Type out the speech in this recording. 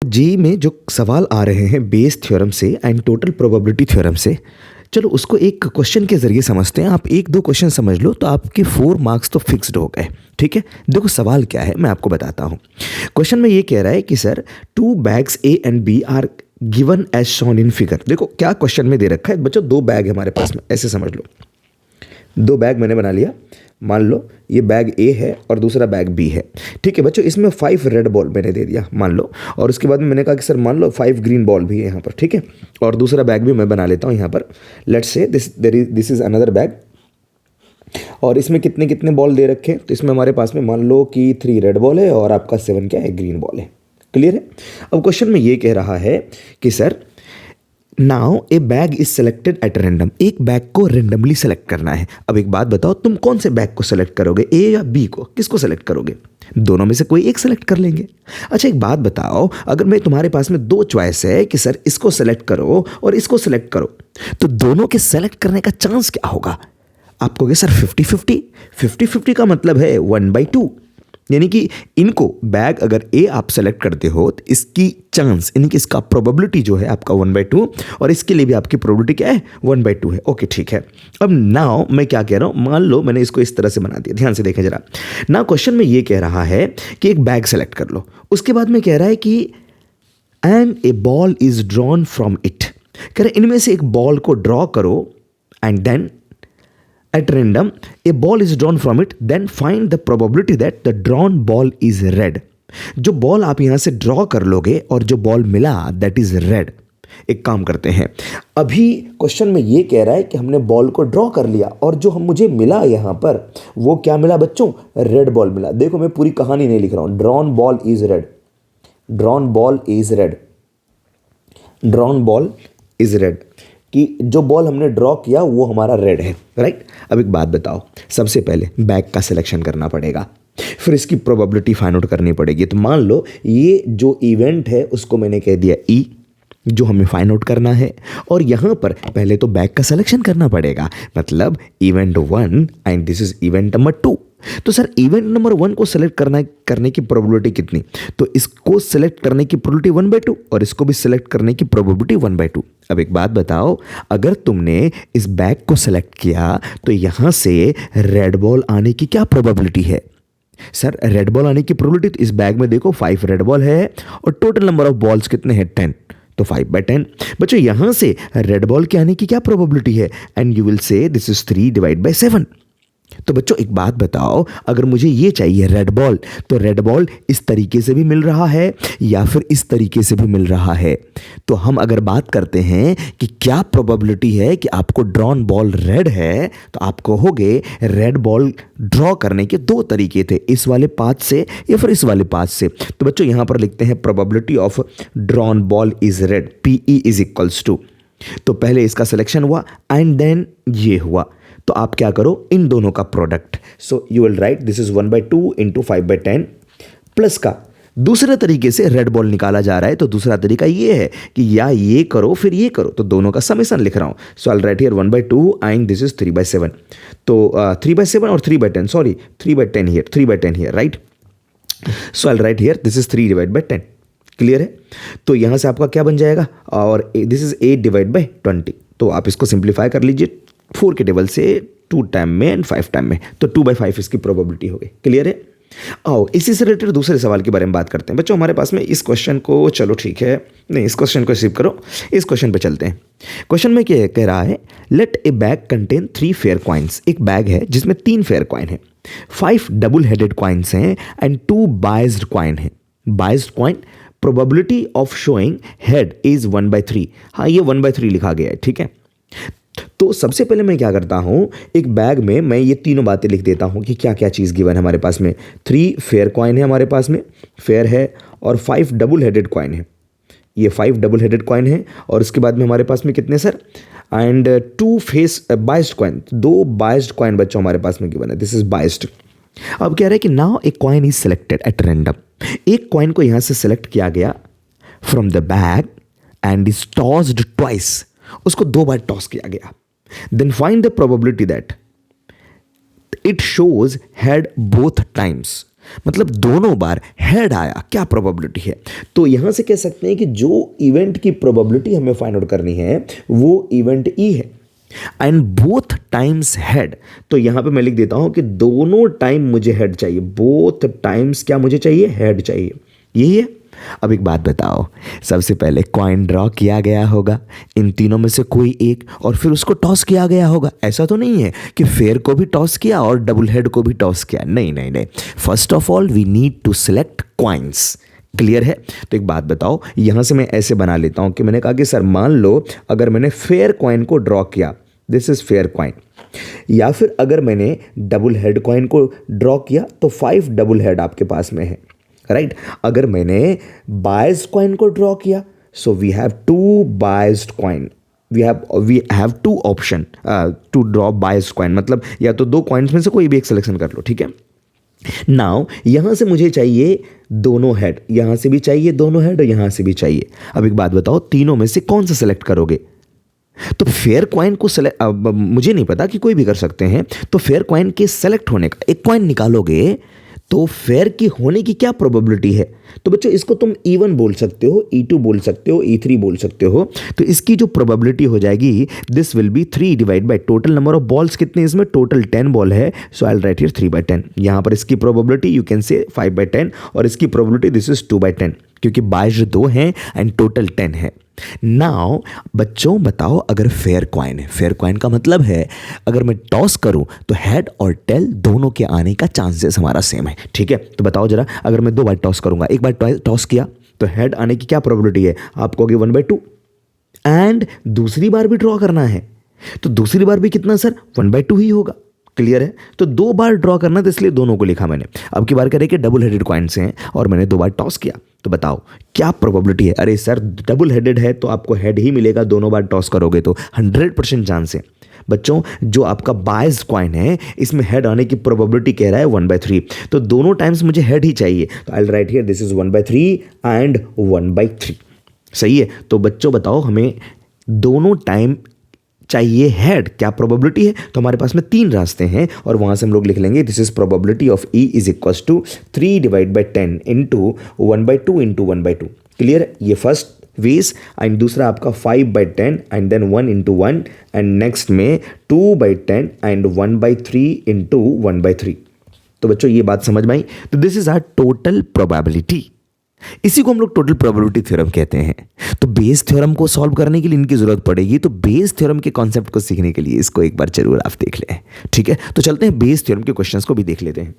जी में जो सवाल आ रहे हैं बेस थ्योरम से एंड टोटल प्रोबेबिलिटी थ्योरम से, चलो उसको एक क्वेश्चन के जरिए समझते हैं। आप एक दो क्वेश्चन समझ लो तो आपके 4 मार्क्स तो फिक्स्ड हो गए। ठीक है, देखो सवाल क्या है मैं आपको बताता हूँ। क्वेश्चन में ये कह रहा है कि sir 2 bags A and B are given as shown in figure. देखो क्या क्वेश्चन में दे रखा है बच्चों, 2 बैग है हमारे पास में, ऐसे समझ लो। 2 बैग मैंने बना लिया, मान लो ये बैग ए है और दूसरा बैग बी है। ठीक है बच्चों, इसमें 5 रेड बॉल मैंने दे दिया मान लो, और उसके बाद में मैंने कहा कि सर मान लो 5 ग्रीन बॉल भी है यहाँ पर। ठीक है, और दूसरा बैग भी मैं बना लेता हूँ यहाँ पर। Let's say this is another bag, और इसमें कितने कितने बॉल दे रखे हैं, तो इसमें हमारे पास में मान लो कि 3 रेड बॉल है और आपका 7 क्या है, ग्रीन बॉल है। क्लियर है। अब क्वेश्चन में ये कह रहा है कि sir now A bag is selected at random, एक बैग को रेंडमली सेलेक्ट करना है। अब एक बात बताओ, तुम कौन से बैग को सेलेक्ट करोगे, ए या बी को, किसको सेलेक्ट करोगे? दोनों में से कोई एक सेलेक्ट कर लेंगे। अच्छा एक बात बताओ, अगर मैं तुम्हारे पास में 2 चॉइस है कि सर इसको सेलेक्ट करो और इसको सेलेक्ट करो, तो दोनों के सेलेक्ट करने का चांस क्या होगा? आप कहोगे सर 50-50। 50-50 का मतलब है 1/2, यानी कि इनको बैग अगर ए आप सेलेक्ट करते हो तो इसकी चांस यानी कि इसका प्रोबेबिलिटी जो है आपका 1/2, और इसके लिए भी आपकी प्रोबेबिलिटी क्या है, 1/2 है। ओके ठीक है। अब नाउ मैं क्या कह रहा हूं, मान लो मैंने इसको इस तरह से बना दिया, ध्यान से देखें जरा। नाउ क्वेश्चन में ये कह रहा है कि एक बैग सेलेक्ट कर लो, उसके बाद में कह रहा है कि and a ball is drawn from it. कह रहे इनमें से एक बॉल को ड्रॉ करो and then at random a ball is drawn from it, then find the probability that the drawn ball is red। जो बॉल आप यहां से ड्रॉ कर लोगे और जो बॉल मिला दैट इज रेड। एक काम करते हैं, अभी क्वेश्चन में ये कह रहा है कि हमने बॉल को ड्रॉ कर लिया और जो हम मुझे मिला यहां पर वो क्या मिला बच्चों, रेड बॉल मिला। देखो मैं पूरी कहानी नहीं लिख रहा हूं, drawn ball is red, drawn ball is red, drawn ball is red, कि जो बॉल हमने ड्रॉ किया वो हमारा रेड है, राइट। अब एक बात बताओ, सबसे पहले बैग का सिलेक्शन करना पड़ेगा, फिर इसकी प्रोबेबिलिटी फाइंड आउट करनी पड़ेगी। तो मान लो ये जो इवेंट है उसको मैंने कह दिया ई, जो हमें फाइंड आउट करना है, और यहाँ पर पहले तो बैग का सिलेक्शन करना पड़ेगा, मतलब event 1 and this is event number 2। तो सर इवेंट नंबर 1 को सेलेक्ट करने की प्रोबेबिलिटी कितनी, तो इसको सेलेक्ट करने की प्रोबेबिलिटी 1/2 और इसको भी सेलेक्ट करने की प्रोबेबिलिटी 1/2। अब एक बात बताओ, अगर तुमने इस बैग को सेलेक्ट किया तो यहां से रेड बॉल आने की क्या प्रोबेबिलिटी है? सर रेड बॉल आने की प्रोबेबिलिटी, तो इस बैग में देखो 5 रेड बॉल है और टोटल नंबर ऑफ बॉल्स कितने हैं, 10, तो 5/10। बच्चों यहां से रेड बॉल के आने की क्या प्रोबेबिलिटी है, and you will say this is 3/7। तो बच्चों एक बात बताओ, अगर मुझे ये चाहिए रेड बॉल, तो रेड बॉल इस तरीके से भी मिल रहा है या फिर इस तरीके से भी मिल रहा है। तो हम अगर बात करते हैं कि क्या प्रोबेबिलिटी है कि आपको ड्रॉन बॉल रेड है, तो आप कहोगे रेड बॉल ड्रॉ करने के 2 तरीके थे, इस वाले पाथ से या फिर इस वाले पाथ से। तो बच्चों यहां पर लिखते हैं probability of drawn ball is red, PE is equals to, तो पहले इसका सिलेक्शन हुआ एंड देन ये हुआ, तो आप क्या करो इन दोनों का product. So you will write this is 1/2 into 5/10 plus का दूसरे तरीके से रेड बॉल निकाला जा रहा है, तो दूसरा तरीका ये है कि या ये करो फिर ये करो, तो दोनों का समेशन लिख रहा हूं। So I will write here 1/2 and this is 3/7, तो 3/7 और 3/10, sorry 3/10 here, 3/10 here, right. So I will write here this is 3/10। Clear है। तो यहां से आपका क्या बन जाएगा, और दिस इज 8/20, तो आप इसको सिंप्लीफाई कर लीजिए 4 के टेबल से 2 टाइम में एंड 5 टाइम में, तो 2/5 इसकी प्रोबेबिलिटी हो गई। क्लियर है। आओ इसी से रिलेटेड दूसरे सवाल के बारे में बात करते हैं बच्चों। हमारे पास में इस क्वेश्चन को, चलो ठीक है, नहीं इस क्वेश्चन को स्किप करो, इस क्वेश्चन पे चलते हैं। क्वेश्चन में क्या कह रहा है, let a bag contain 3 fair coins. एक बैग है जिसमें 3 फेयर कॉइन है, 5 डबल हेडेड कॉइन्स हैं एंड 2 बाइज्ड कॉइन है। Biased coin probability of showing head is 1/3। हाँ ये 1/3 लिखा गया है, ठीक है। तो सबसे पहले मैं क्या करता हूं, एक बैग में मैं ये तीनों बातें लिख देता हूं कि क्या क्या चीज़ गिवन है हमारे पास में। 3 फेयर कॉइन है हमारे पास में, फेयर है, और 5 डबल हेडेड कॉइन है, ये 5 डबल हेडेड कॉइन है, और उसके बाद में हमारे पास में कितने sir, and 2 face biased coin, 2 biased coin बच्चों हमारे पास में गिवन है, दिस इज बाइज्ड। अब कह रहा है कि now a coin is selected at random, एक कॉइन को यहां से सिलेक्ट किया गया from the bag and is tossed twice, उसको 2 बार टॉस किया गया। Then find the probability that it shows head both times, मतलब दोनों बार हेड आया, क्या प्रोबेबिलिटी है? तो यहां से कह सकते हैं कि जो इवेंट की प्रोबेबिलिटी हमें फाइंड आउट करनी है वो इवेंट ई है एंड बोथ टाइम्स हेड। तो यहां पे मैं लिख देता हूं कि दोनों टाइम मुझे हेड चाहिए, बोथ टाइम्स क्या मुझे चाहिए? हेड चाहिए। यही है। अब एक बात बताओ, सबसे पहले कॉइन ड्रॉ किया गया होगा इन तीनों में से कोई एक, और फिर उसको टॉस किया गया होगा। ऐसा तो नहीं है कि फेयर को भी टॉस किया और डबल हेड को भी टॉस किया, नहीं नहीं नहीं। First of all we need to select coins. Clear है? तो एक बात बताओ, यहां से मैं ऐसे बना लेता हूं कि मैंने कहा कि सर मान लो अगर मैंने फेयर कॉइन को ड्रॉ किया, दिस इज फेयर कॉइन, या फिर अगर मैंने डबल हेड कॉइन को ड्रॉ किया तो 5 डबल हेड आपके पास में है, राइट? अगर मैंने बायस्ड कॉइन को ड्रॉ किया, so we have 2 biased coin, we have 2 option to draw biased coin, मतलब या तो 2 कॉइन्स में से कोई भी एक सिलेक्शन कर लो, ठीक है? नाउ यहां से मुझे चाहिए दोनों हेड, यहां से भी चाहिए दोनों हेड और यहां से भी चाहिए। अब एक बात बताओ, तीनों में से कौन सा सेलेक्ट करोगे? तो फेयर कॉइन को सेलेक्ट, मुझे नहीं पता कि कोई भी कर सकते हैं, तो फेयर कॉइन के सेलेक्ट होने का एक कॉइन निकालोगे तो फेयर की होने की क्या प्रोबेबिलिटी है? तो बच्चों इसको तुम E1 बोल सकते हो, E2 बोल सकते हो, E3 बोल सकते हो। तो इसकी जो प्रोबेबिलिटी हो जाएगी, this will be 3 divide by total number of balls. कितने इसमें? टोटल 10 बॉल है, सो आई विल राइट हियर 3/10। यहां पर इसकी प्रोबेबिलिटी यू कैन से 5/10 और इसकी प्रोबेबिलिटी दिस इज 2/10, क्योंकि बायस्ड 2 हैं एंड टोटल 10 है। नाउ बच्चों बताओ, अगर फेयर कॉइन है, फेयर कॉइन का मतलब है अगर मैं टॉस करूं तो हेड और टेल दोनों के आने का चांसेस हमारा सेम है, ठीक है? तो बताओ जरा, अगर मैं 2 बार टॉस करूंगा, एक बार टॉस किया तो हेड आने की क्या प्रोबेबिलिटी है? आप कहोगे 1/2, एंड दूसरी बार भी ड्रॉ करना है तो दूसरी बार भी कितना सर? 1/2 ही होगा। क्लियर है? तो 2 बार ड्रॉ करना, तो इसलिए दोनों को लिखा मैंने। अब की बार करें कि डबल हेडेड कॉइन्स हैं और मैंने 2 बार टॉस किया, तो बताओ क्या प्रोबेबिलिटी है? अरे सर डबल हेडेड है तो आपको हेड ही मिलेगा, दोनों बार टॉस करोगे तो 100% चांस है। बच्चों जो आपका बायस्ड कॉइन है इसमें हेड आने की प्रोबेबिलिटी कह रहा है 1/3, तो दोनों टाइम्स मुझे हेड ही चाहिए, तो आई will write here this is 1/3 and 1/3। सही है? तो बच्चों बताओ, हमें दोनों टाइम चाहिए हेड, क्या प्रोबेबिलिटी है? तो हमारे पास में 3 रास्ते हैं और वहां से हम लोग लिख लेंगे this is probability of E is equals to 3 divide by 10 into 1/2 into 1/2। Clear? ये फर्स्ट वेज, एंड दूसरा आपका 5/10 and then 1 into 1, and next में 2/10 एंड 1/3 इंटू 1/3। तो बच्चों ये बात समझ में आई? तो this is our total probability, इसी को हम लोग टोटल प्रोबेबिलिटी थ्योरम कहते हैं। तो बेस थ्योरम को सॉल्व करने के लिए इनकी जरूरत पड़ेगी, तो बेस थ्योरम के कॉन्सेप्ट को सीखने के लिए इसको एक बार जरूर आप देख लें, ठीक है? तो चलते हैं बेस थ्योरम के क्वेश्चंस को भी देख लेते हैं।